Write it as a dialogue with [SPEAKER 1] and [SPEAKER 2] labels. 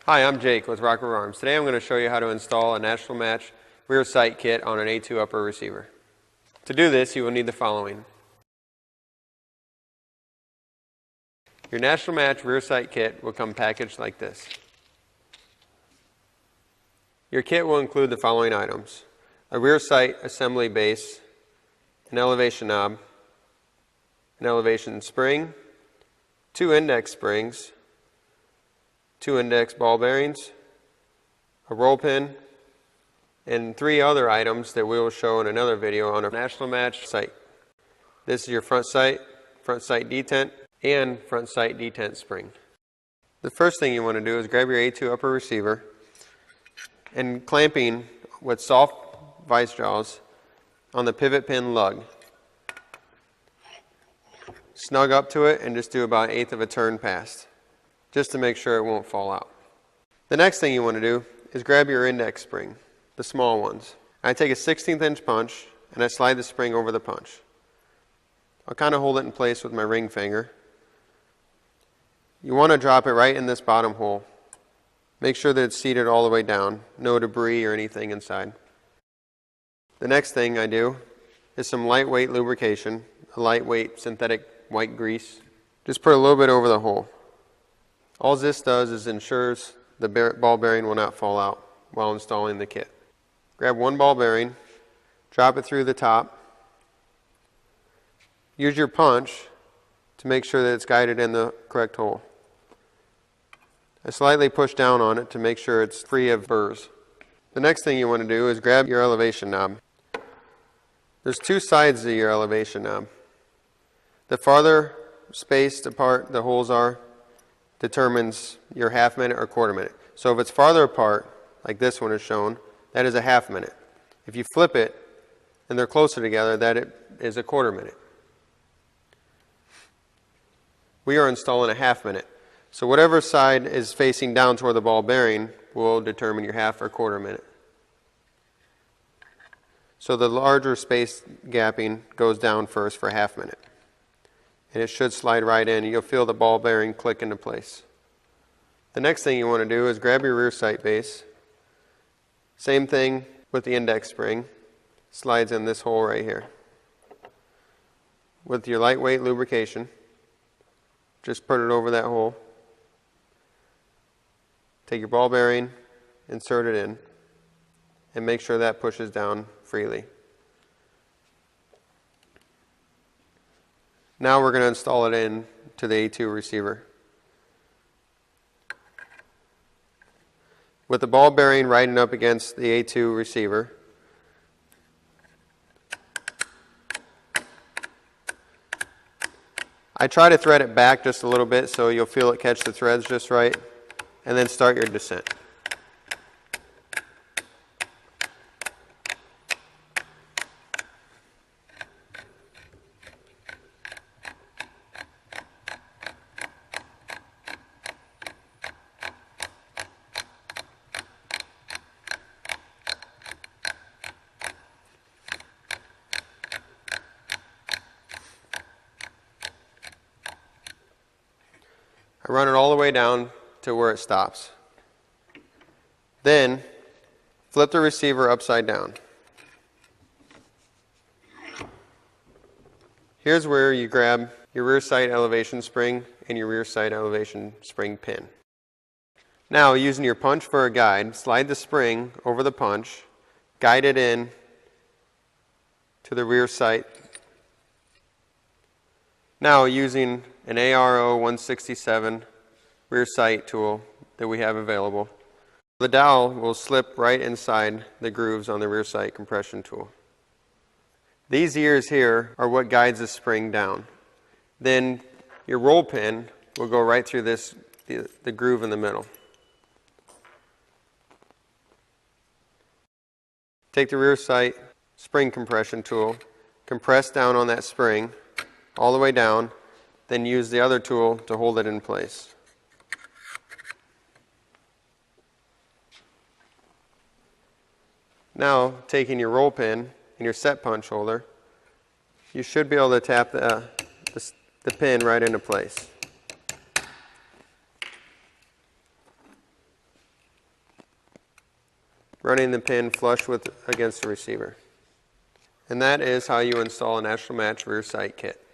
[SPEAKER 1] Hi, I'm Jake with RRA Arms. Today I'm going to show you how to install a National Match rear sight kit on an A2 upper receiver. To do this, you will need the following. Your National Match rear sight kit will come packaged like this. Your kit will include the following items: a rear sight assembly base, an elevation knob, an elevation spring, 2 index springs, 2 index ball bearings, a roll pin, and 3 other items that we will show in another video on a National Match sight. This is your front sight detent, and front sight detent spring. The first thing you want to do is grab your A2 upper receiver and clamping with soft vice jaws on the pivot pin lug. Snug up to it and just do about 1/8 of a turn past, just to make sure it won't fall out. The next thing you want to do is grab your index spring, the small ones. I take a 1/16 inch punch and I slide the spring over the punch. I'll kind of hold it in place with my ring finger. You want to drop it right in this bottom hole. Make sure that it's seated all the way down, no debris or anything inside. The next thing I do is some lightweight lubrication, a lightweight synthetic white grease. Just put a little bit over the hole. All this does is ensures the ball bearing will not fall out while installing the kit. Grab one ball bearing, drop it through the top. Use your punch to make sure that it's guided in the correct hole. I slightly push down on it to make sure it's free of burrs. The next thing you want to do is grab your elevation knob. There's 2 sides to your elevation knob. The farther spaced apart the holes are determines your 1/2 minute or 1/4 minute. So if it's farther apart, like this one is shown, that is a 1/2 minute. If you flip it and they're closer together, that is a 1/4 minute. We are installing a 1/2 minute. So whatever side is facing down toward the ball bearing will determine your 1/2 or 1/4 minute. So the larger space gapping goes down first for a 1/2 minute. And it should slide right in. You'll feel the ball bearing click into place. The next thing you want to do is grab your rear sight base. Same thing with the index spring. Slides in this hole right here. With your lightweight lubrication, just put it over that hole. Take your ball bearing, insert it in, and make sure that pushes down freely. Now we're going to install it in to the A2 receiver. With the ball bearing riding up against the A2 receiver, I try to thread it back just a little bit so you'll feel it catch the threads just right, and then start your descent. I run it all the way down to where it stops. Then flip the receiver upside down. Here's where you grab your rear sight elevation spring and your rear sight elevation spring pin. Now, using your punch for a guide, slide the spring over the punch, guide it in to the rear sight. Now, using an RRA 167 rear sight tool that we have available, the dowel will slip right inside the grooves on the rear sight compression tool. These ears here are what guides the spring down. Then your roll pin will go right through the groove in the middle. Take the rear sight spring compression tool, compress down on that spring all the way down, then use the other tool to hold it in place. Now, taking your roll pin and your set punch holder, you should be able to tap the pin right into place. running the pin flush against the receiver. And that is how you install a National Match rear sight kit.